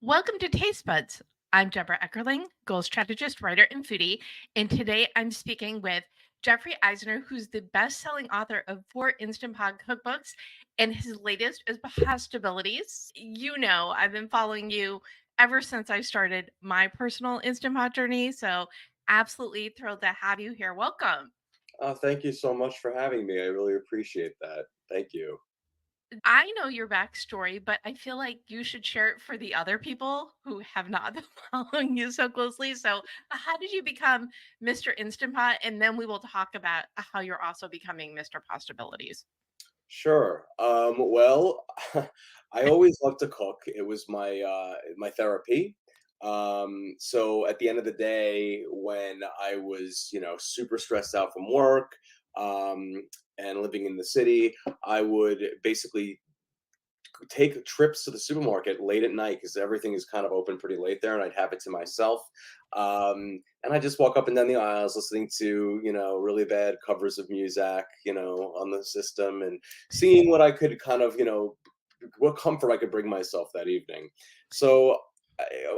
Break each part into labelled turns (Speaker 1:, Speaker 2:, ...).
Speaker 1: Welcome to Taste Buds. I'm Debra Eckerling, goal strategist, writer, and foodie. And today I'm speaking with Jeffrey Eisner, who's the best-selling author of 4 Instant Pot cookbooks, and his latest is Pastabilities. You know, I've been following you ever since I started my personal Instant Pot journey. So absolutely thrilled to have you here. Welcome.
Speaker 2: Thank you so much for having me. I really appreciate that. Thank you.
Speaker 1: I know your backstory, but I feel like you should share it for the other people who have not been following you so closely. So, how did you become Mr. Instant Pot? And then we will talk about how you're also becoming Mr. Possibilities.
Speaker 2: Sure. Well, I always loved to cook. It was my therapy. So at the end of the day, when I was, super stressed out from work, um, and living in the city, I would basically take trips to the supermarket late at night because everything is kind of open pretty late there, and I'd have it to myself. And I just walk up and down the aisles listening to, really bad covers of music, on the system and seeing what I could kind of, what comfort I could bring myself that evening. So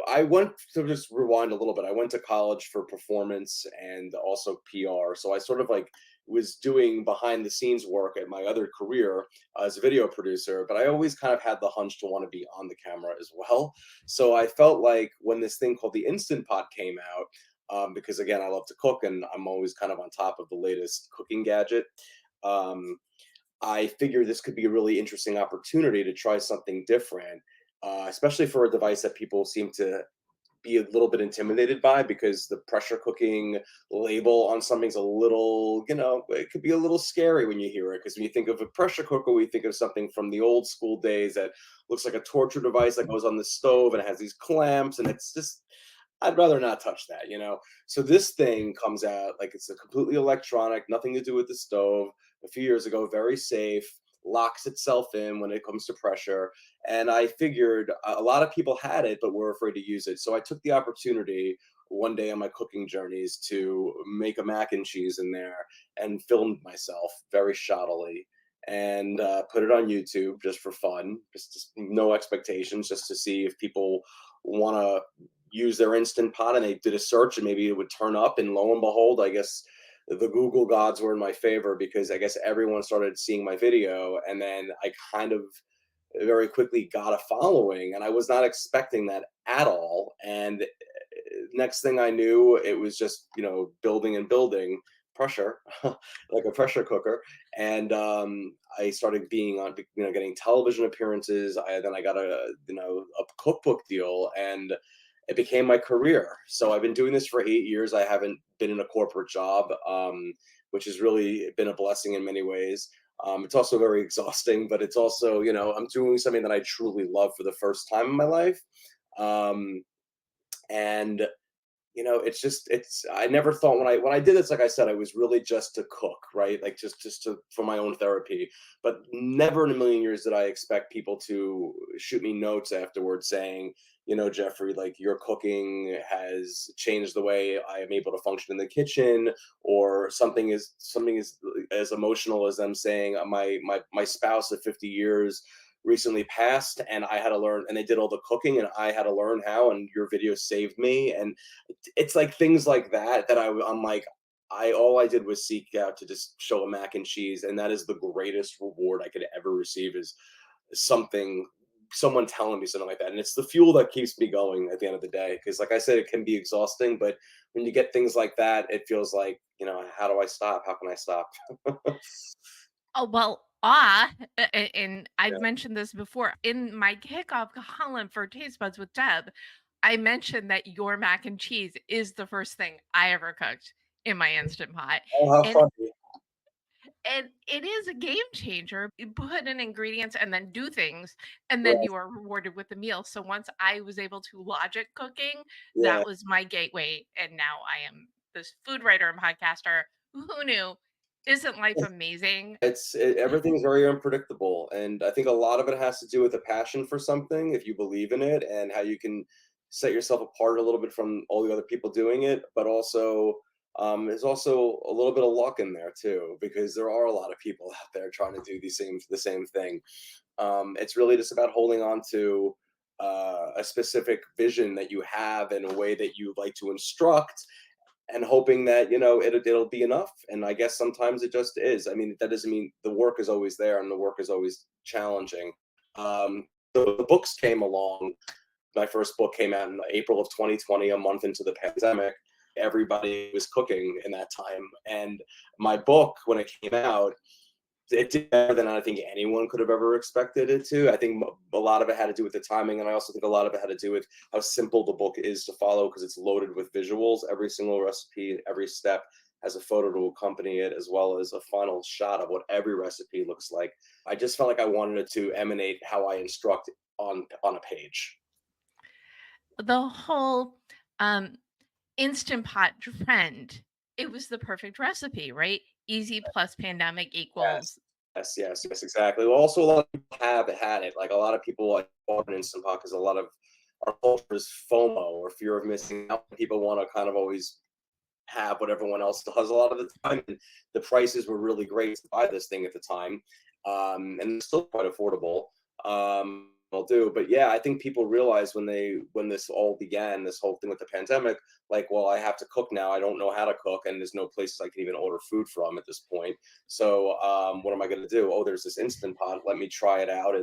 Speaker 2: I went to just rewind a little bit. I went to college for performance and also PR. So I sort of like was doing behind the scenes work at my other career as a video producer, but I always kind of had the hunch to want to be on the camera as well. So I felt like when this thing called the Instant Pot came out, because again, I love to cook and I'm always kind of on top of the latest cooking gadget. Um, I figured this could be a really interesting opportunity to try something different, especially for a device that people seem to be a little bit intimidated by because the pressure cooking label on something's a little, it could be a little scary when you hear it. Because when you think of a pressure cooker, we think of something from the old school days that looks like a torture device that goes on the stove and it has these clamps, and it's just, I'd rather not touch that. So this thing comes out like it's a completely electronic, nothing to do with the stove. A few years ago, very safe, locks itself in when it comes to pressure. And I figured a lot of people had it, but were afraid to use it. So I took the opportunity one day on my cooking journeys to make a mac and cheese in there and filmed myself very shoddily and put it on YouTube just for fun, just no expectations, just to see if people want to use their Instant Pot, and they did a search and maybe it would turn up, and lo and behold, I guess the Google gods were in my favor because I guess everyone started seeing my video, and then I kind of very quickly got a following, and I was not expecting that at all. And next thing I knew, it was just, building and building pressure, like a pressure cooker. And I started being on, getting television appearances. Then I got a cookbook deal, and it became my career. So I've been doing this for 8 years. I haven't been in a corporate job, which has really been a blessing in many ways. It's also very exhausting, but it's also, I'm doing something that I truly love for the first time in my life. Um, and I never thought when I did this, like I said, I was really just to cook, right? Like just to for my own therapy. But never in a million years did I expect people to shoot me notes afterwards saying, Jeffrey, like your cooking has changed the way I am able to function in the kitchen, or something is as emotional as them saying my spouse of 50 years recently passed, and I had to learn, and they did all the cooking and I had to learn how, and your video saved me. And it's like things like that that I'm like, all I did was seek out to just show a mac and cheese, and that is the greatest reward I could ever receive, is something someone telling me something like that. And it's the fuel that keeps me going at the end of the day, because like I said, it can be exhausting, but when you get things like that, it feels like, how do I stop? How can I stop?
Speaker 1: Oh, well, and
Speaker 2: Yeah.
Speaker 1: I've mentioned this before in my kickoff column for Taste Buds with Deb. I mentioned that your mac and cheese is the first thing I ever cooked in my Instant Pot.
Speaker 2: Oh, how
Speaker 1: And
Speaker 2: funny.
Speaker 1: And it is a game changer. You put in ingredients and then do things, and then
Speaker 2: Right.
Speaker 1: you are rewarded with a meal. So once I was able to logic cooking,
Speaker 2: Yeah.
Speaker 1: that was my gateway. And now I am this food writer and podcaster. Who knew? Isn't life amazing?
Speaker 2: Everything's very unpredictable, and I think a lot of it has to do with a passion for something, if you believe in it, and how you can set yourself apart a little bit from all the other people doing it. But also, there's also a little bit of luck in there too, because there are a lot of people out there trying to do the same thing. It's really just about holding on to a specific vision that you have and a way that you like to instruct, and hoping that it'll be enough. And I guess sometimes it just is. I mean, that doesn't mean the work is always there and the work is always challenging. The books came along. My first book came out in April of 2020, a month into the pandemic. Everybody was cooking in that time, and my book, when it came out, it did better than I think anyone could have ever expected it to. I think a lot of it had to do with the timing, and I also think a lot of it had to do with how simple the book is to follow, because it's loaded with visuals. Every single recipe, every step has a photo to accompany it, as well as a final shot of what every recipe looks like. I just felt like I wanted it to emanate how I instruct on a page.
Speaker 1: The whole um, Instant Pot trend, it was the perfect recipe, right? Easy plus pandemic
Speaker 2: Yes.
Speaker 1: equals.
Speaker 2: Yes, exactly. Well, also a lot of people have had it. Like a lot of people like bought an Instant Pot because a lot of our culture is FOMO, or fear of missing out. People want to kind of always have what everyone else does a lot of the time. And the prices were really great to buy this thing at the time, and it's still quite affordable. I'll do, but yeah, I think people realize when this all began, this whole thing with the pandemic, like, well, I have to cook now. I don't know how to cook, and there's no places I can even order food from at this point. So what am I going to do? Oh, there's this Instant Pot. Let me try it out,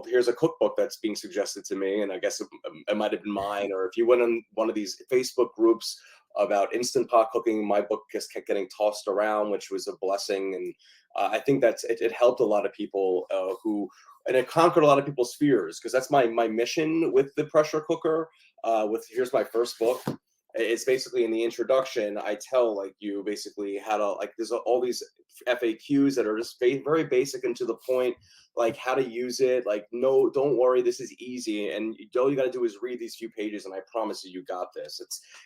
Speaker 2: here's a cookbook that's being suggested to me, and I guess it might have been mine. Or if you went on one of these Facebook groups about Instant Pot cooking, my book just kept getting tossed around, which was a blessing. And I think it helped a lot of people and it conquered a lot of people's fears, because that's my mission with the pressure cooker. With Here's my first book. It's basically, in the introduction, I tell like you basically how to, like, there's all these FAQs that are just very basic and to the point, like how to use it. Like, no, don't worry, this is easy, and all you got to do is read these few pages, and I promise you got this.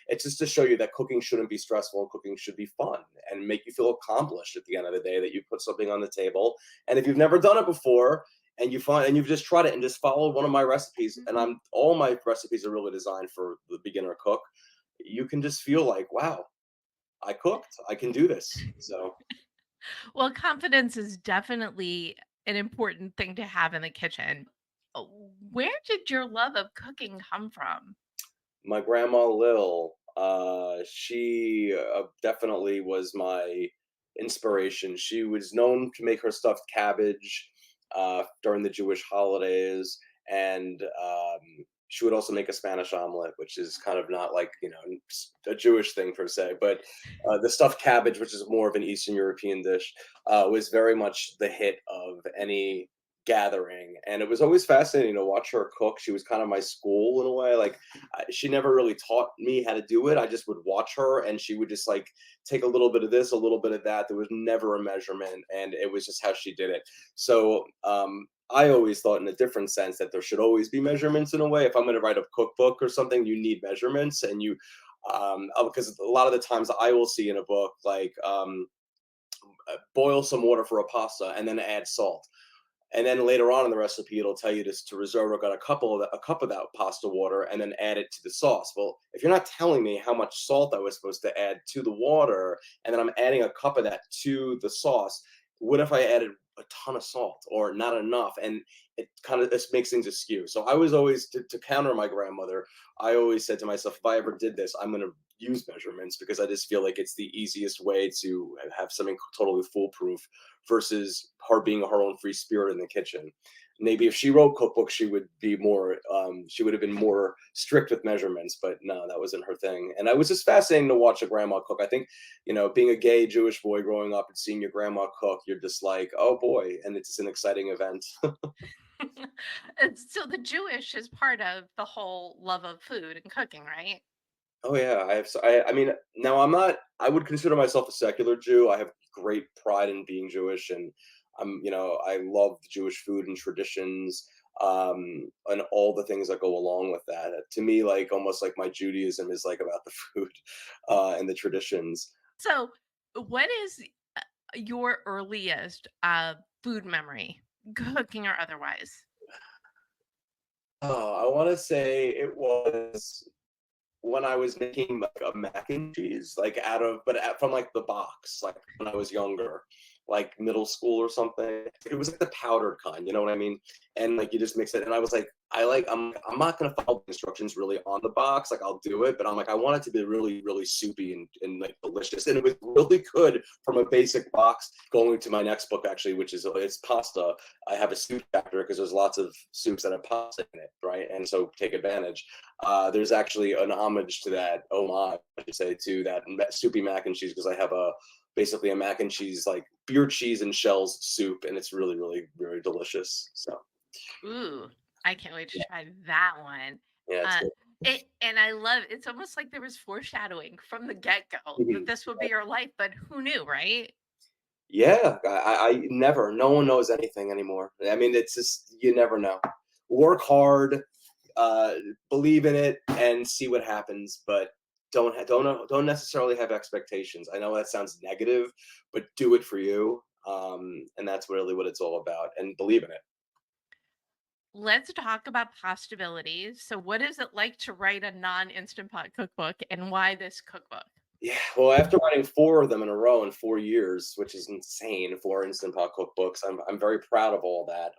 Speaker 2: It's just to show you that cooking shouldn't be stressful. Cooking should be fun and make you feel accomplished at the end of the day, that you put something on the table. And if you've never done it before, and you've just tried it and just followed one of my recipes, and
Speaker 1: Mhm.
Speaker 2: all my recipes are really designed for the beginner cook, you can just feel like, wow, I cooked, I can do this. So
Speaker 1: Well, confidence is definitely an important thing to have in the kitchen. Where did your love of cooking come from?
Speaker 2: my grandma Lil, she definitely was my inspiration. She was known to make her stuffed cabbage during the Jewish holidays, and she would also make a Spanish omelet, which is kind of not like, a Jewish thing per se. But the stuffed cabbage, which is more of an Eastern European dish, was very much the hit of any gathering. And it was always fascinating to watch her cook. She was kind of my school in a way. Like, she never really taught me how to do it. I just would watch her, and she would just like take a little bit of this, a little bit of that. There was never a measurement, and it was just how she did it. So I always thought, in a different sense, that there should always be measurements in a way. If I'm going to write a cookbook or something, you need measurements, and because a lot of the times I will see in a book, like, boil some water for a pasta and then add salt, and then later on in the recipe, it'll tell you to reserve a cup of that pasta water and then add it to the sauce. Well, if you're not telling me how much salt I was supposed to add to the water, and then I'm adding a cup of that to the sauce, what if I added a ton of salt or not enough? And it kind of this makes things askew. So I was always, to counter my grandmother, I always said to myself, if I ever did this, I'm going to use measurements, because I just feel like it's the easiest way to have something totally foolproof, versus her being her own free spirit in the kitchen. Maybe if she wrote cookbooks, she would have been more strict with measurements, but no, that wasn't her thing. And it was just fascinating to watch a grandma cook. I think, being a gay Jewish boy growing up and seeing your grandma cook, you're just like, oh boy, and it's an exciting event.
Speaker 1: So the Jewish is part of the whole love of food and cooking, right?
Speaker 2: Oh yeah, I mean, now I would consider myself a secular Jew. I have great pride in being Jewish, and I love Jewish food and traditions, and all the things that go along with that. To me, like, almost like my Judaism is like about the food, and the traditions.
Speaker 1: So, what is your earliest food memory, cooking or otherwise?
Speaker 2: Oh, I want to say it was when I was making like a mac and cheese, like from like the box, like when I was younger. like middle school or something. It was like the powdered kind, you know what I mean? And like you just mix it. And I was like, I'm not gonna follow the instructions really on the box. Like I'll do it, but I'm like, I want it to be really, really soupy and like delicious. And it was really good from a basic box. Going to my next book actually, which is it's pasta. I have a soup chapter because there's lots of soups that have pasta in it, right? And so take advantage. There's actually an homage to that, oh my, I should say, to that soupy mac and cheese because I have a basically a mac and cheese like beer cheese and shells soup, and it's really, really, very delicious. So
Speaker 1: Ooh, I can't wait to
Speaker 2: yeah,
Speaker 1: try that one.
Speaker 2: yeah, it's
Speaker 1: Uh,
Speaker 2: good.
Speaker 1: and I love it's almost like there was foreshadowing from the get-go that
Speaker 2: Mhm.
Speaker 1: this would be your life, but who knew, right?
Speaker 2: Yeah, I never. No one knows anything anymore. I mean, it's just you never know. Work hard, uh, believe in it, and see what happens. But don't necessarily have expectations. I know that sounds negative, but do it for you, and that's really what it's all about. And believe in it.
Speaker 1: Let's talk about Pastabilities. So, what is it like to write a non-instant pot cookbook, and why this cookbook?
Speaker 2: Yeah, well, after writing 4 of them in a row in 4 years, which is insane, 4 Instant Pot cookbooks, I'm very proud of all that,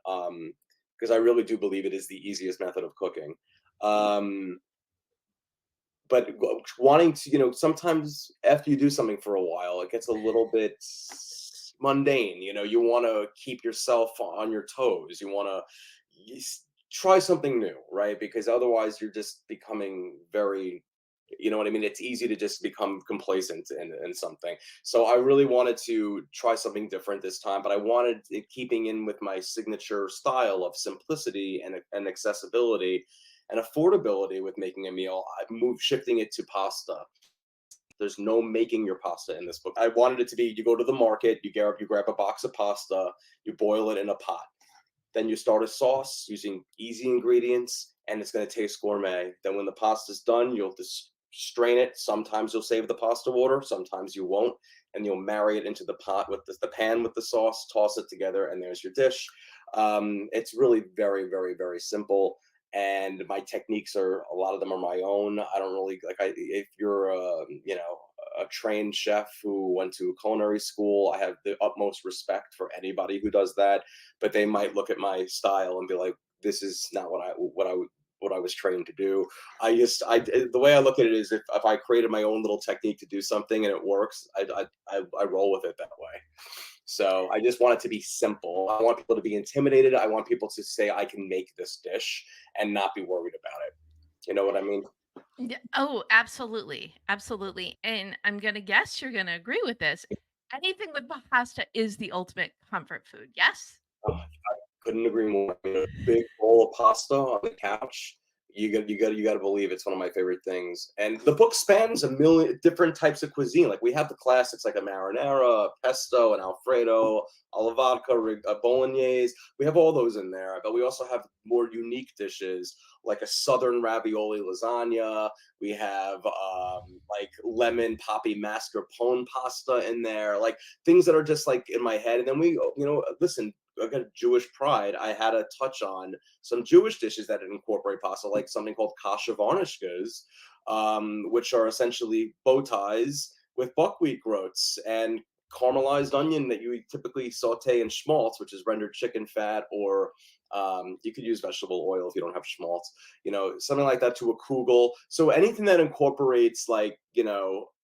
Speaker 2: because I really do believe it is the easiest method of cooking. Um, but wanting to, sometimes after you do something for a while, it gets a little bit mundane. You want to keep yourself on your toes. You want to try something new, right? Because otherwise, you're just becoming very, you know what I mean? It's easy to just become complacent in something. So I really wanted to try something different this time, but I wanted it keeping in with my signature style of simplicity and accessibility and affordability with making a meal. I've moved shifting it to pasta. There's no making your pasta in this book. I wanted it to be you go to the market, you grab a box of pasta, you boil it in a pot. Then you start a sauce using easy ingredients, and it's going to taste gourmet. Then when the pasta's done, you'll just strain it. Sometimes you'll save the pasta water, sometimes you won't, and you'll marry it into the pot with the pan with the sauce, toss it together, and there's your dish. It's really very, very, very simple. And my techniques are a lot of them are my own. I don't really like if you're a trained chef who went to culinary school, I have the utmost respect for anybody who does that, but they might look at my style and be like, "This is not what I was trained to do." The way I look at it is if I created my own little technique to do something and it works, I roll with it that way. So I just want it to be simple. I want people to be intimidated. I want people to say I can make this dish and not be worried about it. You know what I mean?
Speaker 1: Yeah. Oh, absolutely. Absolutely. And I'm going to guess you're going to agree with this. Anything with pasta is the ultimate comfort food. Yes?
Speaker 2: Oh, couldn't agree more. I mean, a big bowl of pasta on the couch. You got to believe it's one of my favorite things. And the book spans a million different types of cuisine. Like we have the classics like a marinara, a pesto, an alfredo, alla vodka, a bolognese. We have all those in there, but we also have more unique dishes like a southern ravioli lasagna. We have like lemon poppy mascarpone pasta in there, like things that are just like in my head. And then listen, I got Jewish pride. I had to touch on some Jewish dishes that incorporate pasta, like something called Kasha Varnishkes, which are essentially bow ties with buckwheat groats and caramelized onion that you typically saute in schmaltz, which is rendered chicken fat, or you could use vegetable oil if you don't have schmaltz, something like that to a kugel. So anything that incorporates like,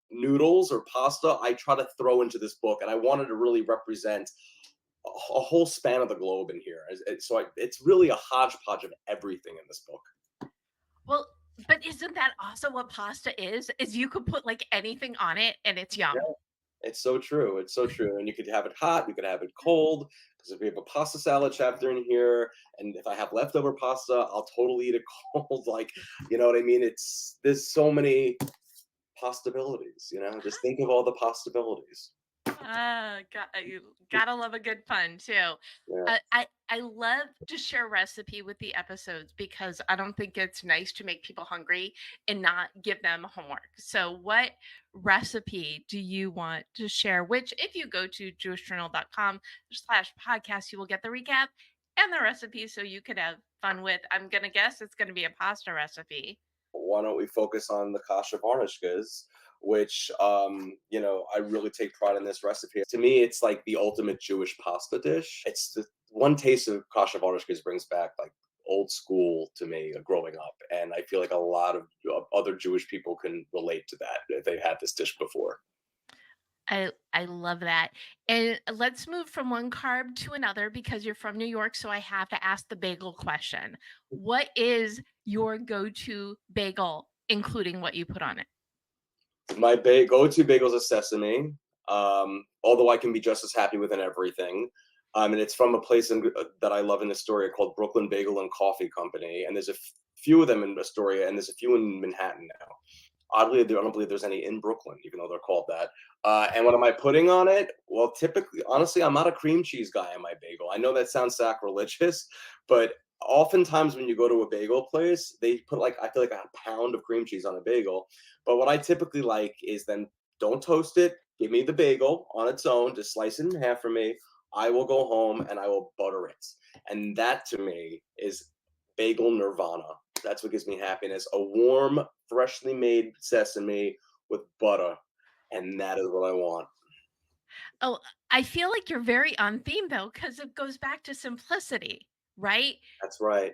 Speaker 2: noodles or pasta, I try to throw into this book. And I wanted to really represent a whole span of the globe in here. It's really a hodgepodge of everything in this book.
Speaker 1: Well, but isn't that also what pasta is? Is you could put like anything on it and it's
Speaker 2: Yeah,
Speaker 1: yum.
Speaker 2: it's so true. It's so true. And you could have it hot, you could have it cold. Because if we have a pasta salad chapter in here, and if I have leftover pasta, I'll totally eat it cold. Like, you know what I mean? There's so many possibilities. Just think of all the possibilities.
Speaker 1: You gotta love a good pun too.
Speaker 2: Yeah.
Speaker 1: I love to share recipe with the episodes because I don't think it's nice to make people hungry and not give them homework. So, what recipe do you want to share? Which, if you go to jewishjournal.com/podcast, you will get the recap and the recipe so you could have fun with. I'm gonna guess it's gonna be a pasta recipe.
Speaker 2: Why don't we focus on the kasha varnishkas, which I really take pride in this recipe. To me, it's like the ultimate Jewish pasta dish. It's the one taste of Kasha Varnishkes brings back like old school to me growing up, and I feel like a lot of other Jewish people can relate to that if they've had this dish before.
Speaker 1: I love that. And let's move from one carb to another because you're from New York, so I have to ask the bagel question. What is your go-to bagel, including what you put on it?
Speaker 2: My go-to bagels is sesame, although I can be just as happy with an everything. And it's from a place that I love in Astoria called Brooklyn Bagel and Coffee Company. And there's a few of them in Astoria, and there's a few in Manhattan now. Oddly, I don't believe there's any in Brooklyn, even though they're called that. And what am I putting on it? Well, typically, honestly, I'm not a cream cheese guy on my bagel. I know that sounds sacrilegious, but oftentimes when you go to a bagel place, they put like I feel like a pound of cream cheese on a bagel. But what I typically like is then don't toast it. Give me the bagel on its own. Just slice it in half for me. I will go home and I will butter it. And that to me is bagel nirvana. That's what gives me happiness. A warm, freshly made sesame with butter. And that is what I want.
Speaker 1: Oh, I feel like you're very on theme though, because it goes back to simplicity, right?
Speaker 2: That's right.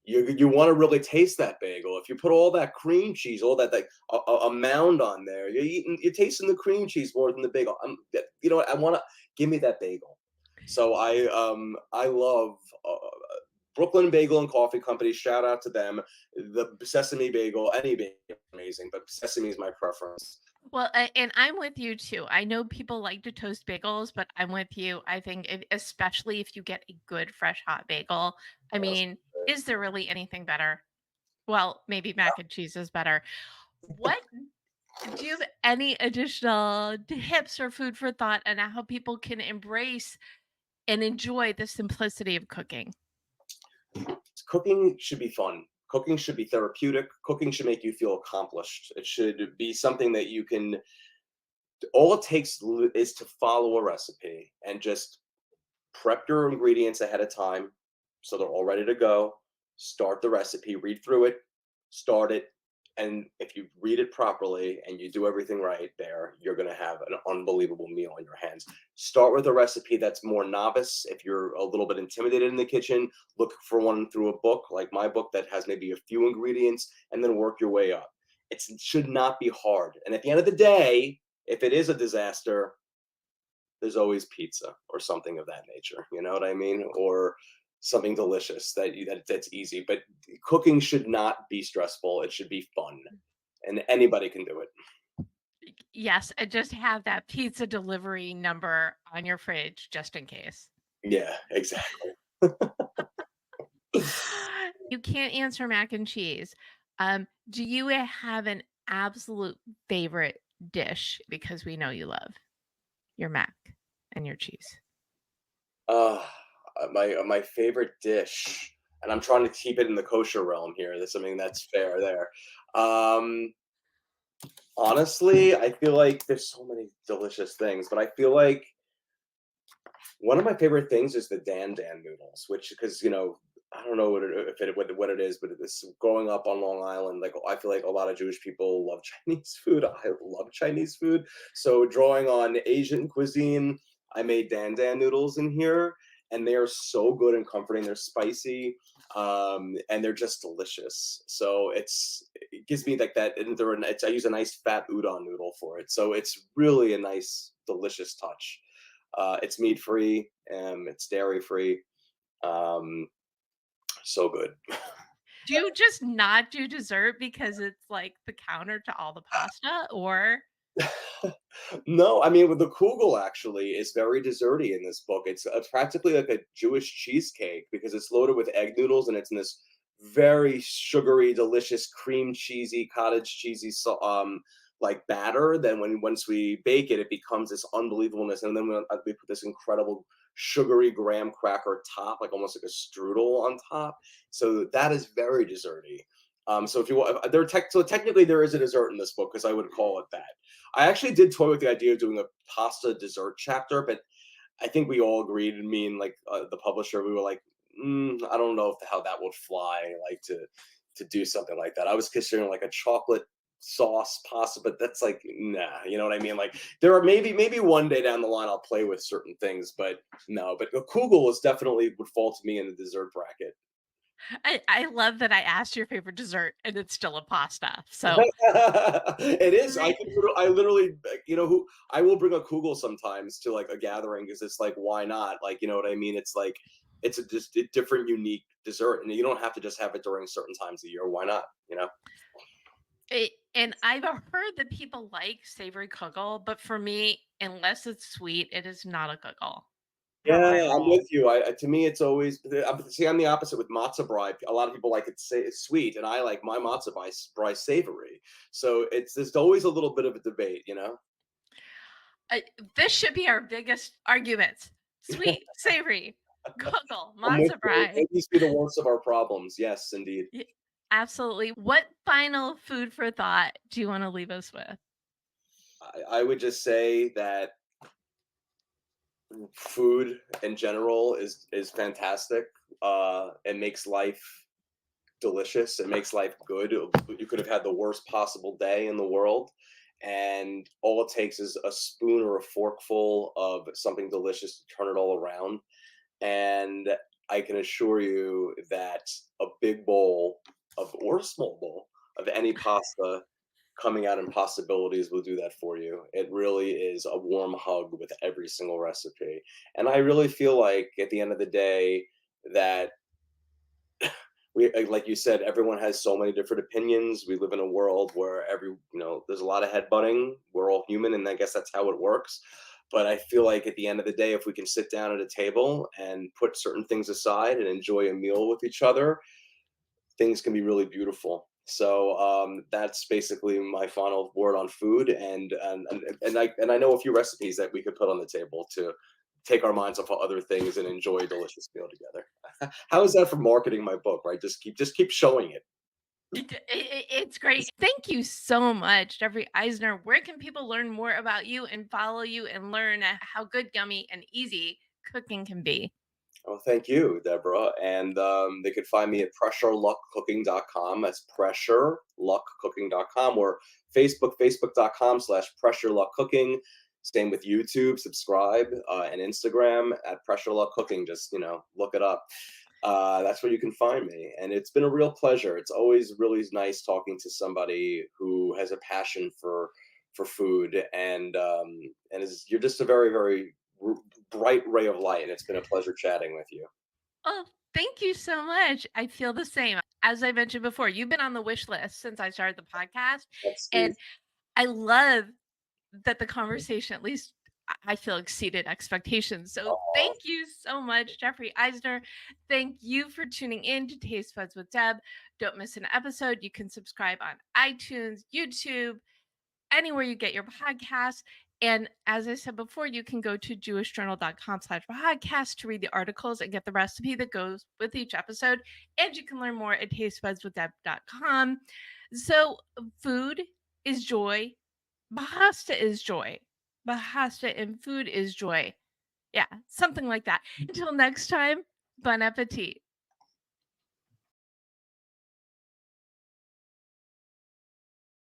Speaker 2: You want to really taste that bagel. If you put all that cream cheese, all that like a mound on there, you're tasting the cream cheese more than the bagel. You know what? I want to give me that bagel. So I love Brooklyn Bagel and Coffee Company. Shout out to them. The sesame bagel, any bagel, is amazing, but sesame is my preference.
Speaker 1: Well, and I'm with you too. I know people like to toast bagels, but I'm with you. I think, especially if you get a good fresh hot bagel, I
Speaker 2: Yes.
Speaker 1: mean, is there really anything better? Well, maybe mac and cheese is better. What do you have any additional tips or food for thought on how people can embrace and enjoy the simplicity of cooking?
Speaker 2: Cooking should be fun. Cooking should be therapeutic. Cooking should make you feel accomplished. It should be something that you can all it takes is to follow a recipe and just prep your ingredients ahead of time so they're all ready to go. Start the recipe, read through it, start it. And if you read it properly and you do everything right there, you're going to have an unbelievable meal on your hands. Start with a recipe that's more novice. If you're a little bit intimidated in the kitchen, look for one through a book like my book that has maybe a few ingredients and then work your way up. It should not be hard. And at the end of the day, if it is a disaster, there's always pizza or something of that nature. You know what I mean? Or something delicious that's easy. But cooking should not be stressful. It should be fun, and anybody can do it.
Speaker 1: Yes, and just have that pizza delivery number on your fridge just in case.
Speaker 2: Yeah, exactly.
Speaker 1: You can't answer mac and cheese. Do you have an absolute favorite dish because we know you love your mac and your cheese?
Speaker 2: Uh, my favorite dish, and I'm trying to keep it in the kosher realm here. That's something that's fair there. Um, Honestly, I feel like there's so many delicious things, but I feel like one of my favorite things is the Dan noodles, which because I don't know what it is, but it's growing up on Long Island. Like I feel like a lot of Jewish people love Chinese food. I love Chinese food, so drawing on Asian cuisine, I made Dan noodles in here, and they are so good and comforting. They're spicy, and they're just delicious. So it gives me like that. And I use a nice fat udon noodle for it, so it's really a nice, delicious touch. It's meat free, it's dairy free. Um, so good.
Speaker 1: Do you just not do dessert because it's like the counter to all the pasta or
Speaker 2: No, I mean, with the kugel actually is very desserty in this book. It's practically like a Jewish cheesecake because it's loaded with egg noodles and it's in this very sugary, delicious, cream cheesy, cottage cheesy, like batter. Then once we bake it, it becomes this unbelievableness, and then we put this incredible sugary graham cracker top, like almost like a strudel on top. So that is very desserty. So if you want, so technically there is a dessert in this book because I would call it that. I actually did toy with the idea of doing a pasta dessert chapter, but I think we all agreed, me and like the publisher, we were like, I don't know how that would fly, like to do something like that. I was considering like a chocolate sauce pasta, but that's like, nah, you know what I mean? Like there are maybe one day down the line I'll play with certain things, but no, but a kugel is definitely would fall to me in the dessert bracket.
Speaker 1: I love that I asked your favorite dessert and it's still a pasta. So
Speaker 2: It is.
Speaker 1: great.
Speaker 2: I literally, who I will bring a kugel sometimes to like a gathering because it's like, why not? Like, you know what I mean? It's like, it's a just a different, unique dessert, and you don't have to just have it during certain times of year. Why not? You know?
Speaker 1: And I've heard that people like savory kugel, but for me, unless it's sweet, it is not a kugel. How
Speaker 2: Yeah,
Speaker 1: I
Speaker 2: I'm
Speaker 1: roll.
Speaker 2: with you. To me, it's always. See, I'm the opposite with matzo brie. A lot of people like it say it's sweet, and I like my matzo brie savory. So it's there's always a little bit of a debate, you know.
Speaker 1: I, this should be our biggest arguments. Sweet, savory, kugel,
Speaker 2: I'm with
Speaker 1: matzo
Speaker 2: you.
Speaker 1: brie.
Speaker 2: Make these be the worst of our problems. Yes, indeed.
Speaker 1: Y- Absolutely. What final food for thought do you want to leave us with?
Speaker 2: I would just say that food in general is fantastic. It makes life delicious. It makes life good. You could have had the worst possible day in the world, and all it takes is a spoon or a forkful of something delicious to turn it all around. And I can assure you that a big bowl of or a small bowl of any pasta coming out in Possibilities will do that for you. It really is a warm hug with every single recipe. And I really feel like at the end of the day that like you said, everyone has so many different opinions. We live in a world where there's a lot of headbutting. We're all human, and I guess that's how it works. But I feel like at the end of the day, if we can sit down at a table and put certain things aside and enjoy a meal with each other, things can be really beautiful. So that's basically my final word on food, and I know a few recipes that we could put on the table to take our minds off of other things and enjoy a delicious meal together. How is that for marketing my book? Right, just keep showing it.
Speaker 1: It's great. Thank you so much, Jeffrey Eisner. Where can people learn more about you and follow you and learn how good, yummy, and easy cooking can be?
Speaker 2: Oh, thank you, Deborah. And they could find me at pressureluckcooking.com. That's pressureluckcooking.com or facebook.com/pressureluckcooking. Same with YouTube, subscribe, and Instagram at Pressure Luck Cooking. Just, look it up. That's where you can find me. And it's been a real pleasure. It's always really nice talking to somebody who has a passion for food and you're just a very, very bright ray of light, and it's been a pleasure chatting with you.
Speaker 1: Oh, thank you so much. I feel the same. As I mentioned before, you've been on the wish list since I started the podcast.
Speaker 2: That's sweet.
Speaker 1: And I love that the conversation, at least I feel, exceeded expectations. So
Speaker 2: Aw,
Speaker 1: thank you so much, Jeffrey Eisner. Thank you for tuning in to Taste Buds with Deb. Don't miss an episode. You can subscribe on iTunes, YouTube, anywhere you get your podcasts. And as I said before, you can go to jewishjournal.com/podcast to read the articles and get the recipe that goes with each episode. And you can learn more at tastebudswithdeb.com. So, food is joy. Bahasta is joy. Bahasta and food is joy. Yeah, something like that. Until next time, bon appetit.